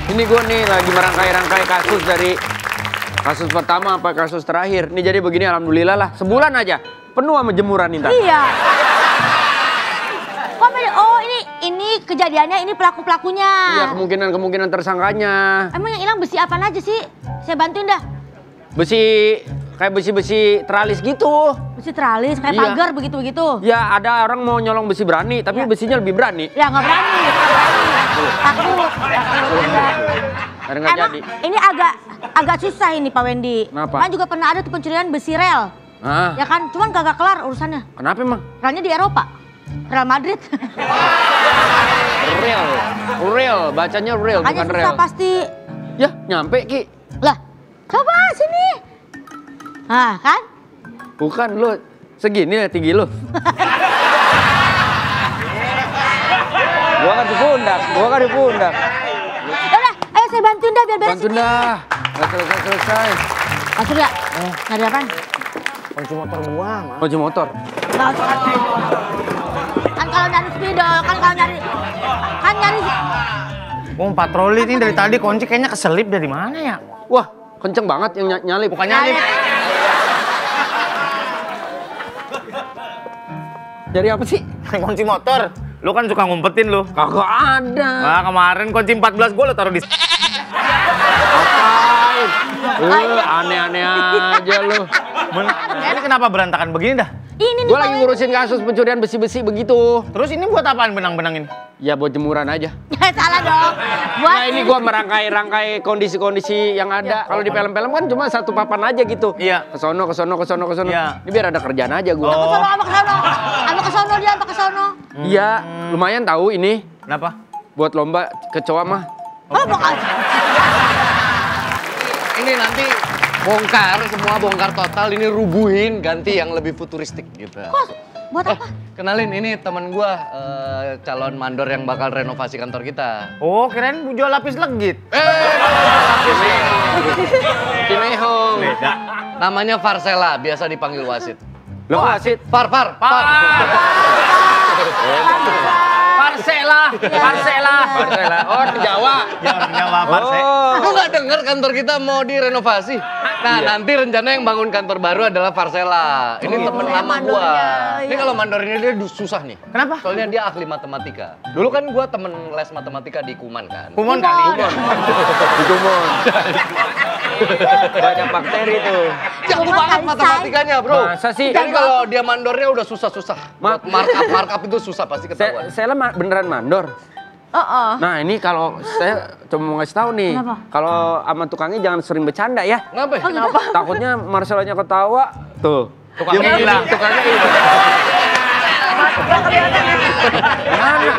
Ini gue nih lagi merangkai-rangkai kasus dari kasus pertama apa kasus terakhir. Nih jadi begini, alhamdulillah lah. Sebulan aja penuh sama jemuran Intan. Iya. Oh ini kejadiannya, ini pelaku-pelakunya. Iya, kemungkinan tersangkanya. Emang yang hilang besi apa aja sih? Saya bantuin dah. Kayak besi-besi teralis gitu. Besi teralis, kayak Iya. pagar begitu-begitu. Ya ada orang mau nyolong besi berani, tapi besinya lebih berani. Ya nggak berani. Takut. Ada nggak Emang jadi. ini agak susah ini Pak Wendy. Kenapa? Kan juga pernah ada tuh pencurian besi rel. Ah, Ya kan, cuman kagak kelar urusannya. kenapa emang? Relnya di Eropa. Real Madrid. Real, bacanya real Makanya bukan susah real. pasti. Ya, nyampe Ki. Lah, coba sini. Nah, kan? Bukan lu segini ya tinggi lu. Gua kan di pundak. Yaudah, ayo saya bantuin dah biar beres Bantu ini. dah. Gak selesai. Mas Surya, nyari apaan? Kunci motor gua, Mas. Kunci motor. Nggak usah. Kan kalau nyari spidol, kan nyari. Gua patroli nih dari tadi kunci kayaknya keselip dari mana ya? Wah, kenceng banget yang nyalip. Bukan nyalip. Jadi apa sih? Kunci motor. Lu kan suka ngumpetin lu. Kagak ada. Nah, kemarin kunci 14 gua lu taruh di Apain? Aneh-aneh aja lu. Ini kenapa berantakan begini dah? Ini nih Gua Pak lagi Wendy. ngurusin kasus pencurian besi-besi begitu. Terus ini buat apaan benang-benang ini? Ya buat jemuran aja. Salah dong. Buat Nah ini gua merangkai-rangkai kondisi-kondisi yang ada. Kalau di film-film kan cuma satu papan aja gitu. Iya. Kesono. Iya. Ini biar ada kerjaan aja gua. Sama kesono dia, sama kesono. Iya, lumayan tahu ini Kenapa? buat lomba kecoa mah. Oh, bukan. Ini nanti semua bongkar total, ini rubuhin, ganti yang lebih futuristik gitu. Buat apa? Kenalin, ini temen gua, calon mandor yang bakal renovasi kantor kita. Oh, kirain jual lapis legit. Timehong. Namanya Farsela, biasa dipanggil wasit. Lo wasit. Far. Parsela. Oh, di Jawa. Ya orang Jawa, Parse. Lu nggak denger kantor kita mau direnovasi? Nah, nanti rencana yang bangun kantor baru adalah Farsela. Ini temen lama gua. Ini kalau mandor ini dia susah nih. Kenapa? Soalnya dia ahli matematika. Dulu kan gua temen les matematika di Kuman kan. Kumon kali. Di Kumon. Banyak bakteri tuh. Jago Kuman banget kali, matematikanya, bro. Masa sih? Jadi kalau dia mandornya udah susah-susah. Markup itu susah pasti ketahuan. Saya beneran mandor. Nah ini kalau saya cuma mau ngasih tahu nih, Kenapa? kalau sama tukangnya jangan sering bercanda ya. Kenapa? Kenapa? Takutnya Marcelanya ketawa, tuh. Tukangnya Dia hilang. Tukangnya hilang. Mana?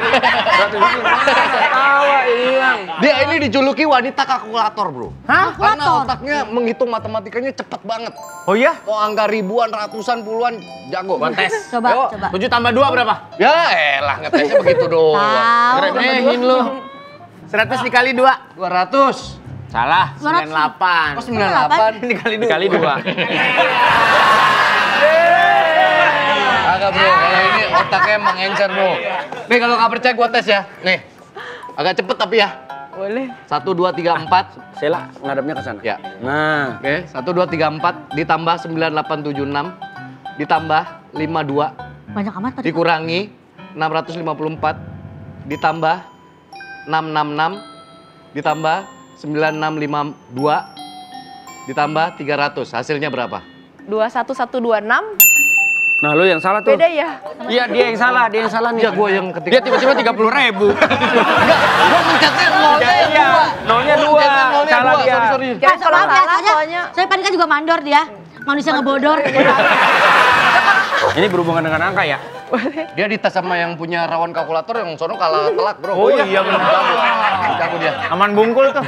Ketawa hilang. Dia ini dijuluki wanita kalkulator, bro. Hah? Karena Kalkulator? otaknya menghitung matematikanya cepet banget. Oh iya? Mau angka ribuan, ratusan, puluhan, jago. Gua tes. Coba, Yuk. coba. 7 tambah 2 berapa? Ya elah, ngetesnya begitu doang. Tahu. Ngeremehin lu. 100 dikali 2. 200. Salah. 98. Oh, 98. Dikali 2. Dikali 2. Agak bro, kalau ini otaknya mengencer bro. Nih kalau nggak percaya gua tes ya. Nih, agak cepet tapi ya. Boleh. 1, 2, 3, 4. Sela ngadepnya ke sana. Ya. Nah, Oke, 1, 2, 3, 4 ditambah 9876 ditambah 52 Banyak amat tadi. dikurangi 654 ditambah 666 ditambah 9652 ditambah 300. Hasilnya berapa? 21126. nah lu yang salah tuh. Beda ya? Iya dia yang salah nih. Ya gua yang ketika. Dia tiba-tiba 30.000. Gua mencetnya nolnya yang Iya, dua. nolnya Gua 2. mencetnya nolnya Salah dua, dia. sorry. Kira kalau Maaf ya, salah soalnya soalnya. saya panik kan juga mandor dia. Manusia ngebodor. Ini berhubungan dengan angka ya? Dia dites sama yang punya rawan kalkulator yang sono kalah telak, bro. Oh iya benar. Jago dia. Aman bungkul tuh.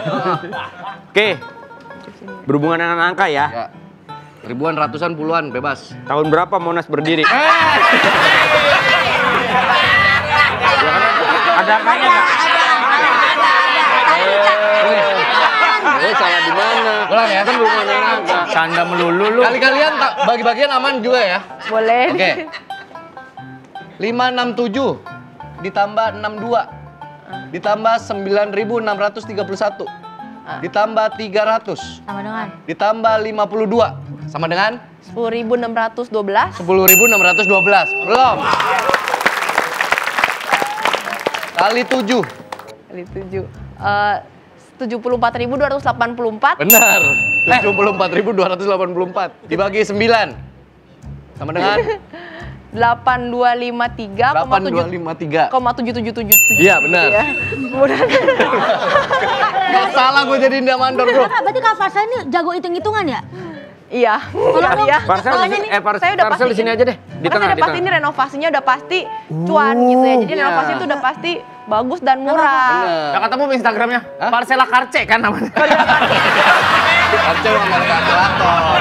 Oke. Berhubungan dengan angka ya. Ya. Ribuan, ratusan, puluhan, bebas. Tahun berapa Monas berdiri? Ya kan, ada angkanya nggak? Salah di mana? Ulang ya. Kan berhubungan dengan angka. Canda melulu lu. Kali-kalian bagi-bagian aman juga ya. Boleh. Oke. 567 ditambah 62 ditambah 9.631, ditambah 300, Sama dengan ditambah 52, sama dengan 10.612. 10.612. Belum. Kali 7. Kali 7. 74.284. Benar. 74.284. Dibagi 9. Sama dengan 8253,777. 8253. Iya, benar. Iya. Gak salah gue jadi Indah Mandor, bro. Kakak, berarti Kak Farsel ini jago hitung-hitungan ya? Iya. Tolong Iya. Parsel Makanya nih, saya udah Parsel di sini aja deh. Di Karena tengah, saya di udah pasti tengah. ini renovasinya udah pasti cuan gitu ya. Jadi renovasi itu udah pasti bagus dan murah. Nah, ketemu Instagramnya. Parsela Karce kan namanya. Harusnya sama kalkulator.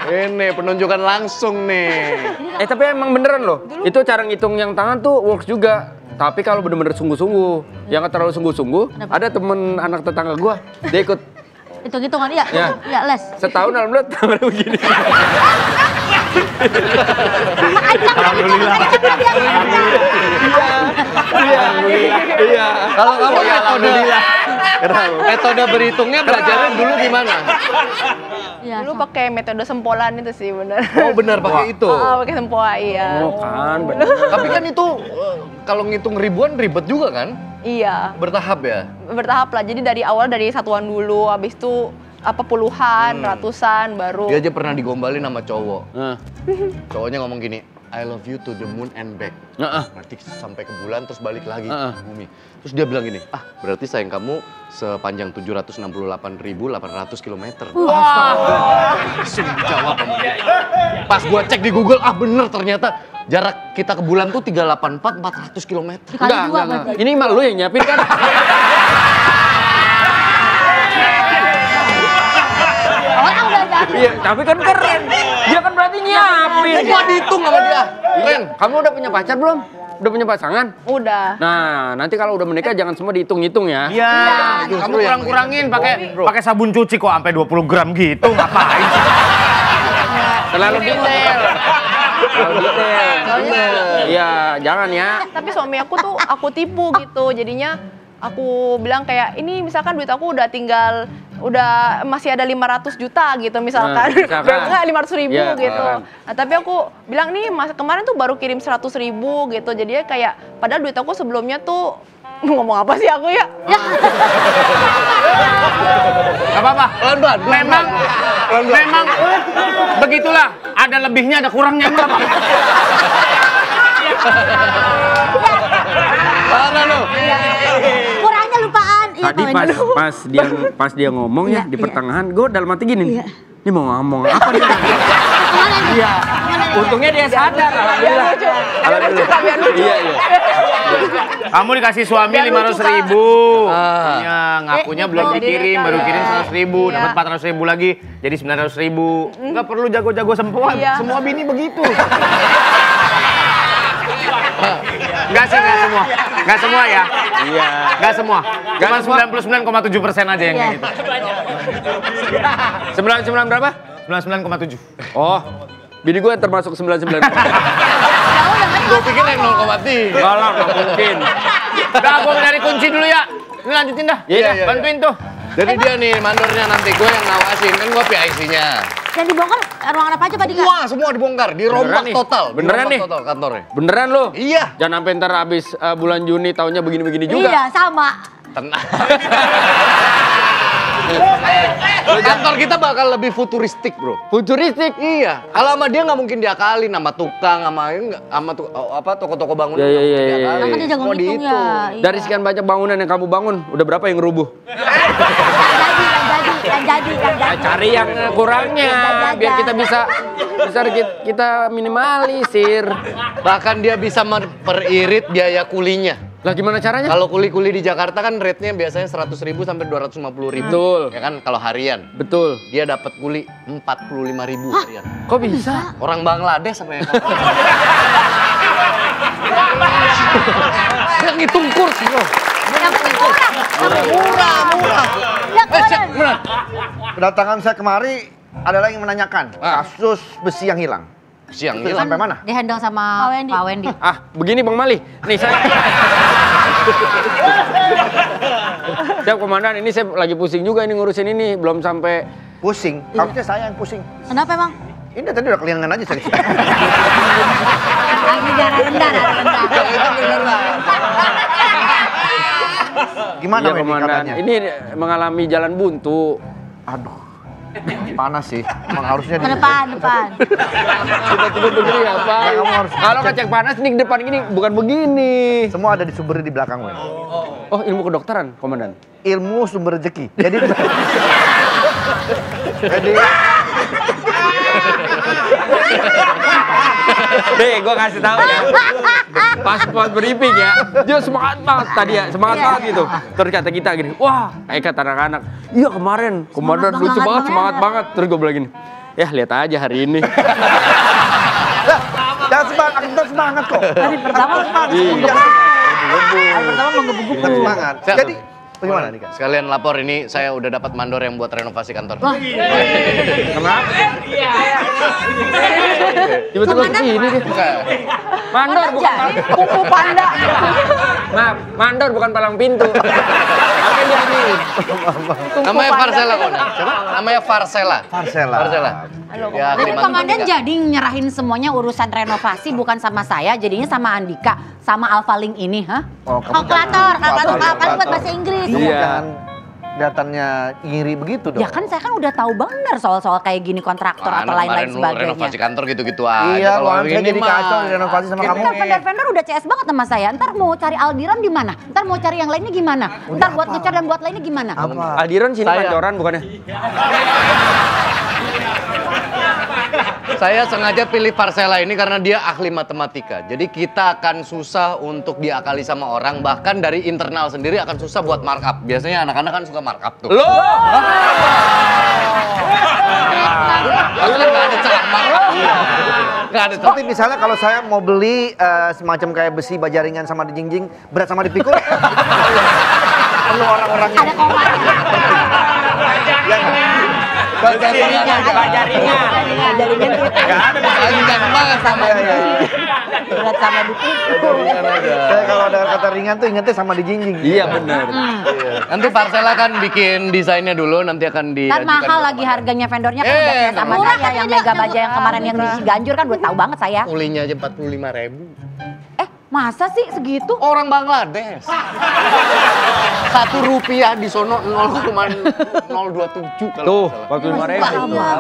Ini penunjukan langsung nih. Tapi emang beneran loh. Itu cara ngitung yang tangan tuh works juga. Tapi kalau bener-bener sungguh-sungguh, yang nggak terlalu sungguh-sungguh, ada temen anak tetangga gua, dia ikut Hitung-hitungan, iya? Ya. Iya, les. setahun alhamdulillah tangannya begini. Alhamdulillah. Iya. Kalau kamu metode berhitungnya belajarnya dulu gimana? Iya, Dulu pakai metode sempolan itu sih bener. Oh benar pakai itu. Pakai sempoa iya. Oh kan, bener. Tapi kan itu kalau ngitung ribuan ribet juga kan? Iya. Bertahap ya? Bertahap lah. Jadi dari awal dari satuan dulu, habis itu puluhan, ratusan baru. Dia aja pernah digombalin sama cowok. Nah, Cowoknya ngomong gini, I love you to the moon and back. Berarti sampai ke bulan terus balik lagi ke bumi. Terus dia bilang gini, berarti sayang kamu sepanjang 768.800 km. Langsung jawab. Pas gua cek di Google, bener ternyata jarak kita ke bulan tuh 384 400 km. Dikali dua enggak. berarti. Ini malu yang nyiapin kan? Orang udah jadi. Iya, tapi kan keren. Dia kan berarti nyiapin. Gua dihitung sama dia. Keren. Kamu udah punya pacar belum? Udah punya pasangan? Udah. Nah, nanti kalau udah menikah jangan semua dihitung-hitung ya. Iya. Kamu kurang-kurangin pakai sabun cuci kok sampai 20 gram gitu. Ngapain? Terlalu detail. Terlalu detail. Iya, jangan ya. Tapi suami aku tuh aku tipu gitu. Jadinya aku bilang kayak ini misalkan duit aku udah masih ada 500 juta gitu misalkan. Misalkan. Enggak 500.000 Ya, gitu. Nah, tapi aku bilang nih kemarin tuh baru kirim 100.000 gitu. Jadinya kayak padahal duit aku sebelumnya tuh ngomong apa sih aku ya? Gak apa-apa. Pelan-pelan. Memang begitulah. Ada lebihnya, ada kurangnya. Nggak apa-apa. Parah lo. Kurangnya lupaan. Iya, Tadi Pak Wendy. pas dia ngomong ya Iya, di iya. pertengahan, gue dalam hati gini nih. Iya. Ini mau ngomong apa dia? Iya. Untungnya dia sadar. Alhamdulillah. Alhamdulillah. Iya, iya. Kamu dikasih suami Biar lucu, 500.000. Ya, ngakunya belum jadi dikirim, mereka baru ya. kirim 100.000, Iya. dapat 400.000 lagi, jadi 900.000. Nggak perlu jago-jago sempoa, Iya. semua bini begitu. Enggak sih, enggak semua. Enggak semua ya. Iya. Enggak semua. Cuma semua. 99,7% aja yang kayak gitu. 99 berapa? 99,7. Oh, bini gue termasuk 99. Gue pikir yang 0,3. Enggak lah, nggak mungkin. Udah, gua nyari kunci dulu ya. Ini lanjutin dah. Iya, iya, Bantuin tuh. Jadi dia nih mandornya nanti gue yang ngawasin, kan gue PIC-nya. Yang dibongkar ruangan apa aja Pak Dika? Semua dibongkar, dirombak Beneran nih? total. Beneran Dirombak nih? total kantornya. Beneran lo? Iya. Jangan sampai ntar habis bulan Juni tahunnya begini-begini juga. Iya, sama. Tenang. Kantor kita bakal lebih futuristik, bro. Futuristik. Iya. Kalau sama dia nggak mungkin diakalin sama tukang, sama toko-toko bangunan. Iya, iya, nggak mungkin iya, iya. diakalin. Karena dia jago Semua ngitung dihitung. ya. Iya. Dari sekian banyak bangunan yang kamu bangun, udah berapa yang rubuh? Yang jadi. Cari yang kurangnya, Yang biar kita bisa kita minimalisir. Bahkan dia bisa memperirit biaya kulinya. Lah gimana caranya? Kalau kuli-kuli di Jakarta kan rate-nya biasanya 100.000 sampai 250.000. Betul. Ya kan kalau harian. Betul. Dia dapat kuli 45.000 harian. Kok bisa? Orang Bangladesh apa ya? Dia ngitung kurs, bro. Yang penting murah. Murah. Ya, keren. Bener. Kedatangan saya kemari adalah yang menanyakan kasus besi yang hilang. Siang Itu hilang. sampai mana? Dihandle sama Pak Wendy. Ah, begini Bang Mali. Nih saya Siap komandan, ini saya lagi pusing juga ini ngurusin ini, belum sampai. Pusing, harusnya saya yang pusing. Kenapa emang? Ini tadi udah kelingan aja saya. Lagi darah rendah, Gimana Iya Wendy komandan, keadaannya? ini mengalami jalan buntu. Aduh, panas sih. Emang harusnya di Depan. Tiba-tiba begini apa? Nah, kamu harus Kalau ngecek panas nih depan gini, bukan begini. semua ada di sumber di belakang, Wen. Oh, ilmu kedokteran, komandan. Ilmu sumber rezeki. Jadi Nih, gue kasih tahu ya. Pas briefing ya, dia semangat banget tadi ya, semangat banget gitu. Terus kata kita gini, wah, kayak kata anak-anak, iya kemarin, komandan lucu banget, semangat banget. Terus gue bilang gini, ya lihat aja hari ini. jangan semangat, kita semangat kok. Hari pertama menggebu-gebu. Kita semangat. Siap. Jadi bagaimana nih, Kak? Sekalian lapor ini, saya udah dapat mandor yang buat renovasi kantor. Kenapa? Tiba-tiba kesini deh. Mandor bukan Kuku panda. maaf, mandor bukan palang pintu. Makanya dia ini. Namanya Farsela kok. Namanya Farsela. Farsela. Ya, Tapi Kalimantan komandan Timur. jadi nyerahin semuanya urusan renovasi bukan sama saya, jadinya sama Andika, sama Alphalink ini, hah? Oh, kamu Kalkulator jangan- buat bahasa Inggris. Kamu Iya. jangan kelihatannya iri begitu dong. Ya kan saya kan udah tahu bener soal-soal kayak gini kontraktor atau lain-lain Kemarin lu sebagainya. renovasi kantor gitu-gitu aja. Iya, Kalau ruangan saya ini jadi mah, kacau direnovasi sama Tapi kamu. kan vendor-vendor udah CS banget sama saya. Ntar mau cari Aldiran di mana? Ntar mau cari yang lainnya gimana? Ntar buat ngecat dan buat lainnya gimana? Apa? Aldiran sini Saya- pancoran bukannya? Saya sengaja pilih Farsela ini karena dia ahli matematika. Jadi kita akan susah untuk diakali sama orang. Bahkan dari internal sendiri akan susah buat markup. Biasanya anak-anak kan suka markup tuh. Loh! Padahal nggak ada celah markup. Nggak ada celah. Seperti misalnya kalau saya mau beli semacam kayak besi baja ringan sama dijingjing, berat sama dipikul. Perlu orang-orangnya. Ada komanya. Ya nggak? Baja ringan. Jaringan tuh Panjang banget sama Iya. berat sama dipikul. Saya kalau ada kata ringan tuh ingetnya sama dijingjing. Iya benar. Nanti Farsela kan bikin desainnya dulu, nanti akan Kan diajukan. mahal ke lagi Bapak. harganya vendornya kan udah kayak sama murah saya yang mega baja yang kemarin yang di Ciganjur kan udah tahu banget saya. Kulinya aja 45.000. Masa sih segitu? Orang Bangladesh. Rp1 di sono 0,027 Tuh, kalau nggak salah.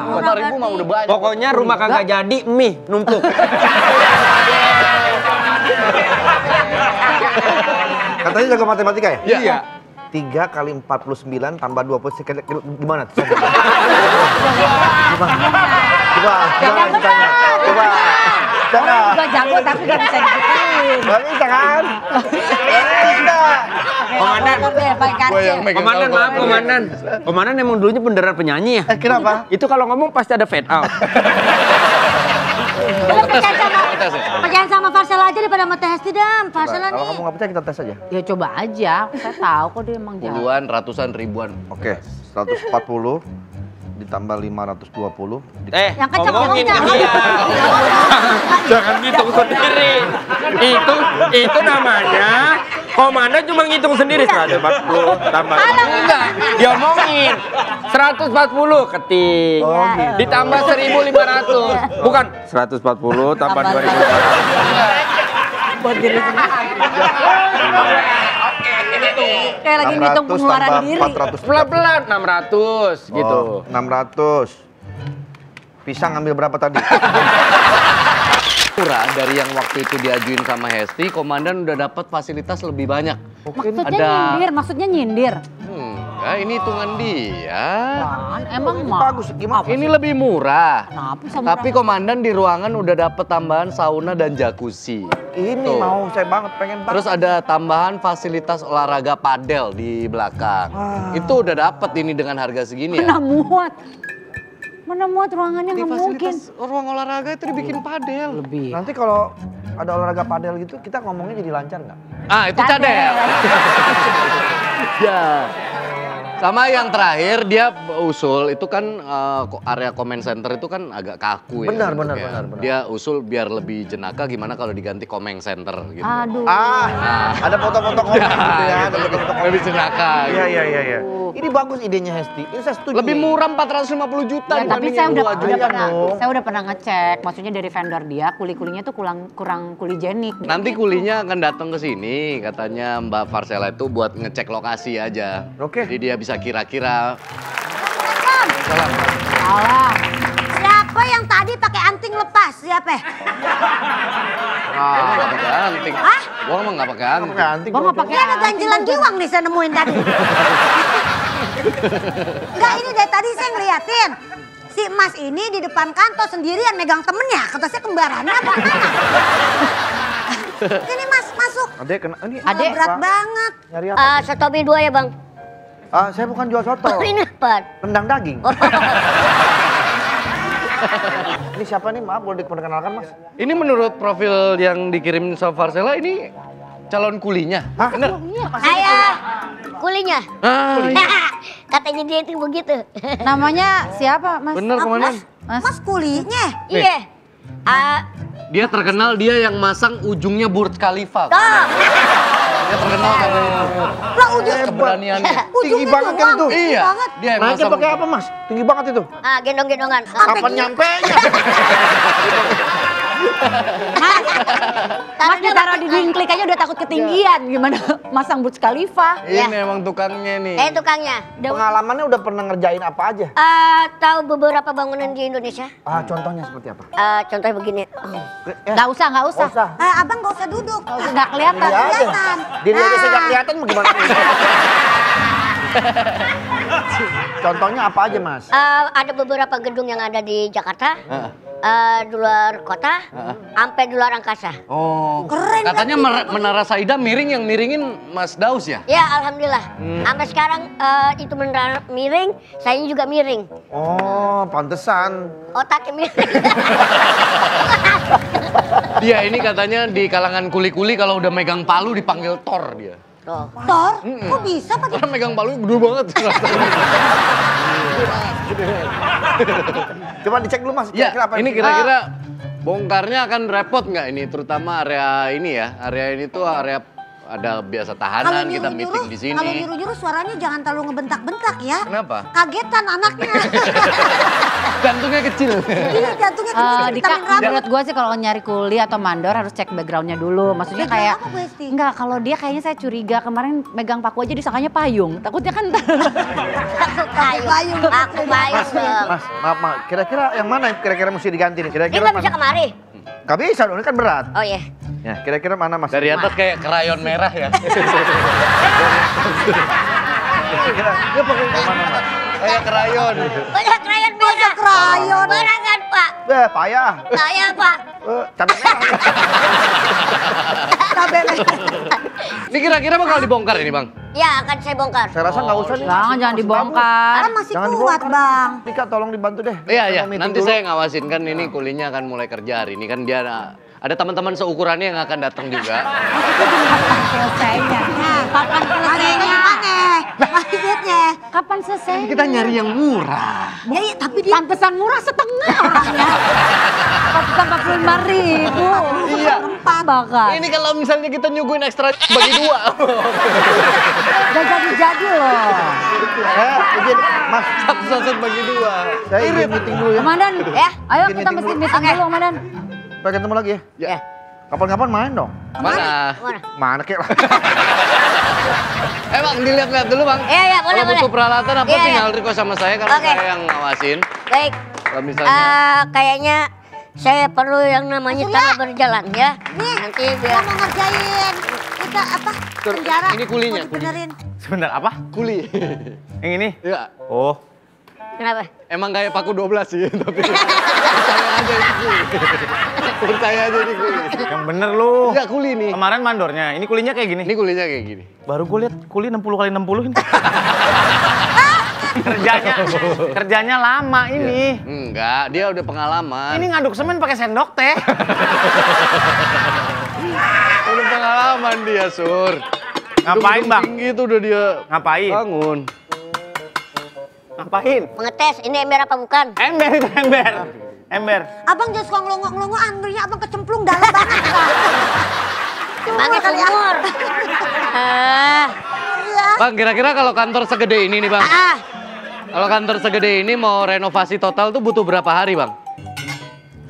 45.000. 4.000 mah udah banyak. Pokoknya rumah kagak jadi, mie numpuk. Katanya jago matematika ya? Iya. 3 kali 49 tambah 20 gimana? Coba. Orang juga jago tapi gak bisa digituin. Gak bisa kan? Bisa. Komandan. Pakai Gua yang karcis. megang Komandan, kalkulator. maaf komandan. Komandan emang dulunya beneran penyanyi ya? Kenapa? Itu kalau ngomong pasti ada fade out. Percaya sama Farsela aja daripada sama Teh Dam. Farsela Kalau kamu nih. nggak percaya kita tes aja. Ya coba aja. Saya tahu kok dia emang jago. Puluhan, ratusan, ribuan. Oke, 140 ditambah 520. Yang kencang ngomongin ngomongnya. ke dia. Jangan ngitung sendiri. Itu namanya komandan cuma ngitung sendiri 140 tambah. Enggak, dia omongin 140 ketik. Oh, gitu. Ditambah 1.500. Bukan 140 tambah 2.500. Buat diri sendiri. Kayak lagi ngitung 600 pengeluaran tambah diri. 400. Pelan-pelan 600 gitu. Oh, 600. Pisang ngambil berapa tadi? Murah dari yang waktu itu diajuin sama Hesti, komandan udah dapat fasilitas lebih banyak. Maksudnya nyindir. Ya ini hitungan dia. Kan emang mah. Bagus, gimana? Ini lebih murah. Kenapa sama Tapi komandan di ruangan udah dapat tambahan sauna dan jacuzzi. Ini Tuh. mau saya banget, pengen banget. Terus ada tambahan fasilitas olahraga padel di belakang. Itu udah dapat ini dengan harga segini ya. Mana muat? Mana muat ruangannya Di nggak mungkin. fasilitas ruang olahraga itu dibikin padel. Lebih. Nanti kalau ada olahraga padel gitu, kita ngomongnya jadi lancar nggak? Ah, itu cadel. Ya. Sama yang terakhir dia usul itu kan area comment center itu kan agak kaku ya. Benar. Dia usul biar lebih jenaka gimana kalau diganti comment center gitu. Aduh. Ada foto-foto komen gitu ya. Ada foto-foto komen. Lebih jenaka. Iya. Ini bagus idenya Hesti. Ini saya setuju. Lebih murah 450 juta Ya, tapi dibanding saya yang udah, gua udah jual. pernah, saya udah pernah ngecek, maksudnya dari vendor dia kuli-kulinya tuh kurang kuligenik. Nanti kulinya akan datang ke sini, katanya Mbak Farsela itu buat ngecek lokasi aja. Oke. Jadi dia bisa kira-kira. Salah. Siapa yang tadi pakai anting lepas? Siapa? Emang nggak pakai anting. Hah? Gua emang nggak pakai anting. Ganti. Gua nggak pakai Ini ada ganjelan giwang nih saya nemuin tadi. Enggak, ini dari tadi saya ngeliatin. Si Mas ini di depan kantor sendirian megang temennya. Kata saya kembarannya apa? Ini Mas, masuk. Adek kena. Ini Adek. Berat banget. nyari apa? Sotomi 2 ya Bang. Saya bukan jual soto. Ini apa? Rendang daging. Ini siapa nih? Maaf boleh diperkenalkan Mas? Ini menurut profil yang dikirim sama Farsela ini calon kulinya. Hah? Bener? Saya kulinya. Ah, Katanya dia itu begitu. Namanya siapa, Mas? bener komandan. Mas kulinya? Nih. Iya. Dia terkenal dia yang masang ujungnya Burj Khalifa. Toh. Dia terkenal karena Lah ujung. keberaniannya. Tinggi banget kan itu. Iya, banget. dia yang Naiknya masang. pakai apa Mas? Tinggi banget itu. Gendong-gendongan. Kapan nyampe nya? Mas ditaruh di dingklik aja udah takut ketinggian. Gimana masang Burj Khalifa? Ini emang tukangnya nih. Tukangnya. Pengalamannya udah pernah ngerjain apa aja? Tahu beberapa bangunan di Indonesia? Contohnya seperti apa? Contohnya begini. Nggak usah. Nggak usah. Abang nggak usah duduk. Nggak kelihatan. Diri aja. Diri aja saya nggak kelihatan mau gimana? Contohnya apa aja Mas? Ada beberapa gedung yang ada di Jakarta, di luar kota, sampai di luar angkasa. Oh, Keren, katanya Menara Saida miring, yang miringin Mas Daus ya? Ya alhamdulillah. Sampai sekarang itu menara miring, saya juga miring. Oh, pantesan. Otaknya miring. Dia ini katanya di kalangan kuli-kuli kalau udah megang palu dipanggil Thor dia. Tuh. Tor, kok bisa pakai? Karena megang palu gede banget. Coba dicek dulu Mas. Ya, Kira-kira apa ini yang- kira-kira bongkarnya akan repot nggak ini? Terutama area ini ya. Area ini tuh area ada biasa tahanan, kita meeting di sini. Kalau nyuruh-nyuruh suaranya jangan terlalu ngebentak-bentak ya. Kenapa? Kagetan anaknya. Jantungnya kecil. Iya, jantungnya kecil. Dika, vitamin rambut. menurut gue sih kalau nyari kuli atau mandor harus cek backgroundnya dulu. Maksudnya Background kayak apa, Bu Esti? enggak, kalau dia kayaknya saya curiga kemarin megang paku aja disangkanya payung. Takutnya kan Aku payung. Aku payung. Mas, maaf. Kira-kira yang mana yang kira-kira mesti diganti nih? Dia Kira-kira nggak bisa mana? kemari. Gak bisa dong, ini kan berat. Oh iya. Ya, kira-kira mana Mas? Dari atas kayak krayon merah ya. Kira-kira dia pakai yang mana Mas? Kayak krayon. Banyak krayon merah. krayon. Barangan Pak. Payah. Saya Pak. Cabai merah. Cabai merah. Ini kira-kira bakal dibongkar ini, Bang? Ya akan saya bongkar. Saya rasa nggak usah nih. jangan dibongkar. Kan masih Jangan kuat, dibongkar. Bang. Nika tolong dibantu deh. Iya, iya. Saya mau meeting Nanti dulu. saya ngawasin kan ini kulinya akan mulai kerja hari ini kan dia ada teman-teman seukurannya yang akan datang juga. Selesainya. Kapan selesainya? Masih duitnya. Kapan selesai? Kita nyari yang murah. Ya, iya, tapi dia Pantesan murah setengah orangnya. Pantesan 45.000. Iya. Bahkan. Ini kalau misalnya kita nyuguhin ekstra bagi dua. Udah jadi-jadi loh. Izin, Mas. Satu-satu bagi dua. Saya izin meeting dulu ya. Komandan, Ya. ayo Bikin kita meeting mesti dulu. meeting dulu, Komandan. Sampai ketemu lagi ya. Ya. Kapan-kapan main dong. Mana? Mana? Mana kek lah. Bang, dilihat-lihat dulu, Bang. Iya, iya, boleh, Kalau butuh boleh. peralatan apa Iya, iya. tinggal request sama saya karena Oke. saya yang ngawasin. Baik. Kalau misalnya Kayaknya saya perlu yang namanya tanah berjalan ya. Nih, Nanti dia biar mau ngerjain kita apa? Penjara. ini kulinya, Mau dibenerin. Sebentar, apa? kuli. Yang ini? Iya. Oh, kenapa? Emang kayak paku 12 sih, tapi percaya aja ini kuli. Percaya aja ini kuli. yang bener lu. Iya, kuli nih. Kemarin mandornya, ini kulinya kayak gini. Ini kulinya kayak gini. Baru gue lihat kuli 60 kali 60 ini. kerjanya lama ini. Enggak, dia udah pengalaman. Ini ngaduk semen pakai sendok teh. Udah pengalaman dia, Sur. Ngapain, Gedung Bang? tinggi itu udah dia Ngapain? bangun. Ngapain? Mengetes, ini ember apa bukan? Ember itu ember. Ember. Abang jangan suka ngelongok-ngelongok, anggurnya abang kecemplung dalam banget. Emangnya sumur. Iya. Bang, kira-kira kalau kantor segede ini nih Bang. Ah, Kalau kantor segede ini mau renovasi total tuh butuh berapa hari Bang?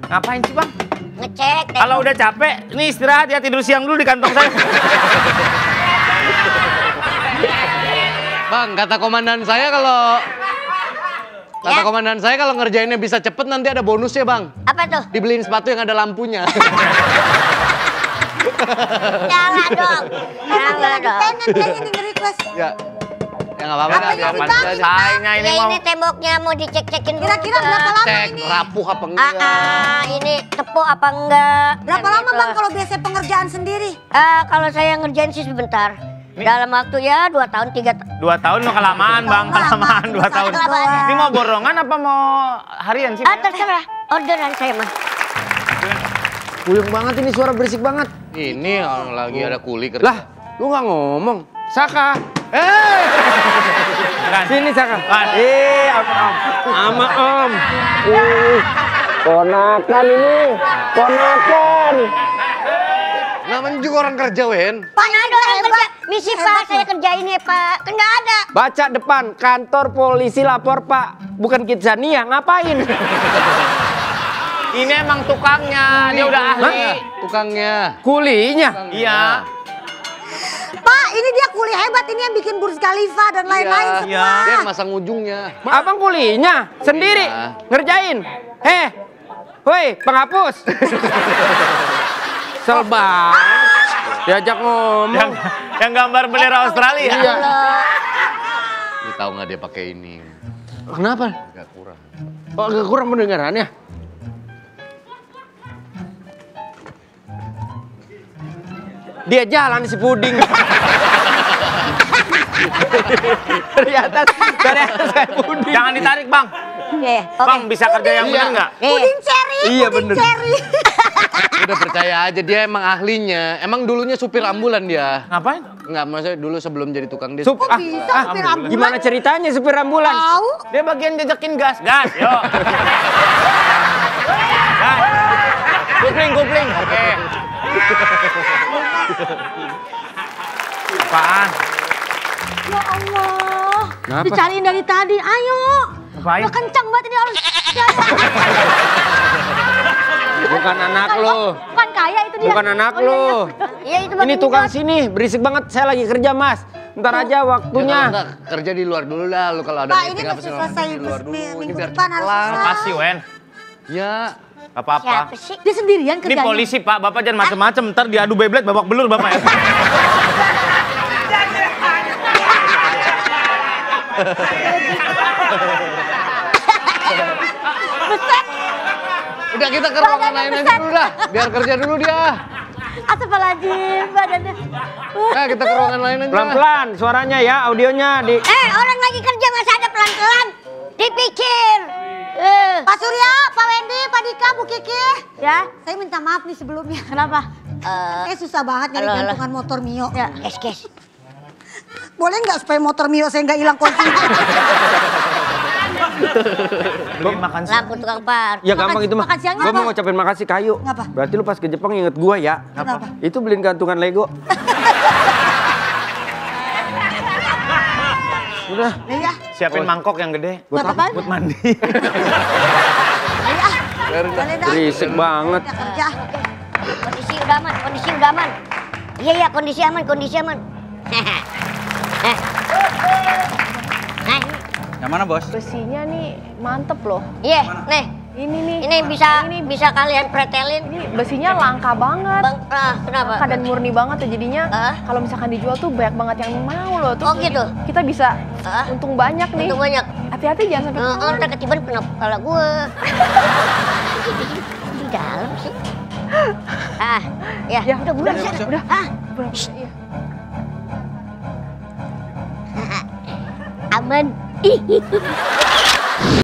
Ngapain sih Bang? ngecek. Kalau udah capek, ini istirahat ya, tidur siang dulu di kantong saya. Bang, kata komandan saya kalau ngerjainnya bisa cepet nanti ada bonusnya Bang. Apa tuh? Dibeliin sepatu yang ada lampunya. Jangan dong. Jangan dong. Pengen kayaknya nih nge-request. Ya nggak apa-apa dah, biarin aja. Sayangnya ini Ya mau ini temboknya mau dicek-cekin dulu. Kira-kira berapa lama Cek ini? rapuh apa enggak. Ini tepuk apa enggak? Berapa Kan lama gitu. bang kalau biasa pengerjaan sendiri? Kalau saya ngerjain sih sebentar. Dalam waktu ya 2 tahun 3 tahun. 2 tahun mau kelamaan Bang, kelamaan 2 tahun. Kelamaan. Ini mau borongan apa mau harian sih? Terserah. Orderan saya mah. Puyeng banget ini, suara berisik banget. Ini orang lagi ada kuli kerja. Lah, lu nggak ngomong. Saka. Kan? Sini Saka. Kan? Ama Om. Ponakan ini. Ponakan. Namanya juga orang kerja, Wen. Pak, ada orang kerja. Misi Pak, saya kerjain ya Pak. Kan nggak ada. Baca depan, kantor polisi lapor Pak. Bukan Kidzania, ngapain? Ini emang tukangnya, dia udah ahli. Tukangnya. Kulinya. Iya. Pak, ini dia kuli hebat ini yang bikin Burj Khalifa dan lain-lain semua. Iya. Dia yang masang ujungnya. Abang kulinya sendiri ngerjain. Woi, penghapus. Sel banget. Diajak ngomong. Yang gambar bendera Australia. Iya. Lu tahu nggak dia pakai ini? Kenapa? Agak kurang. Oh, agak kurang pendengarannya. Dia jalan si puding. dari atas saya puding. Jangan ditarik Bang. Oke. Bang, bisa kerja yang bener nggak? Puding cherry, Iya, puding bener. cherry. Udah percaya aja, dia emang ahlinya. Emang dulunya supir ambulan dia. Ngapain? Enggak, maksudnya dulu sebelum jadi tukang dia. Bisa supir ambulan? Gimana ceritanya supir ambulan? Tahu? Dia bagian jejekin gas. Gas, yuk. Gas. Kupling. Oke. Apaan? Ya Allah. Kenapa? Dicariin dari tadi, ayo. Ngapain? Udah kencang banget ini harus. Bukan anak lo. Bukan kaya itu dia. Bukan anak Oh, iya, lo. Iya itu Ini tukang sini, berisik banget. Saya lagi kerja, Mas. Ntar aja Ya, kalau waktunya. enggak, kerja di luar dulu lah. Lu kalau ada Pak, ini meeting apa mesti segala selesai macam di luar dulu. Ini minggu biar depan harus kelar. selesai. Makasih, Wen. Ya. Gak apa-apa. Siapa sih? Dia sendirian Ini kerjanya. polisi, Pak. Bapak jangan macem-macem. Ntar diadu Beyblade babak belur, Bapak ya. Udah kita ke ruangan lain aja dulu dah. Biar kerja dulu dia. Astagfirullahaladzim, badannya. Nah, kita ke ruangan lain aja. Pelan-pelan suaranya ya, audionya di. Orang lagi kerja masa ada pelan-pelan. Dipikir. Pak Surya, Pak Wendy, Pak Dika, Bu Kiki. Ya, saya minta maaf nih sebelumnya. Kenapa? Susah banget nyari halo. gantungan motor Mio. Ya, kes. Boleh nggak supaya motor Mio saya nggak hilang kuncinya? Beliin makan siang. Lampu tukang par. Ya gampang itu mah. makan siangnya Gua apa? mau ngucapin makasih Kayu. Ngapa? Berarti lu pas ke Jepang inget gua ya. Kenapa? Itu beliin gantungan Lego. Udah. Iya. Siapin mangkok yang gede. Buat apaan? Buat mandi. Iya. Boleh dah. Berisik banget. Udah kerja. Kondisi udah aman. Iya, kondisi aman. Yang mana bos? Besinya nih mantep loh. Iya, nih. Ini Bisa kalian pretelin. Ini besinya langka banget. Kenapa? Langka dan murni banget tuh jadinya. Hah? Kalau misalkan dijual tuh banyak banget yang mau loh. Terus Oh, gitu? Kita bisa Hah? untung banyak nih. Untung banyak. Hati-hati jangan sampai ketahuan. Ntar ketiban kenapa kepala gue. Di dalam sih. Ya, udah bulan sih. udah. Iya. Aman.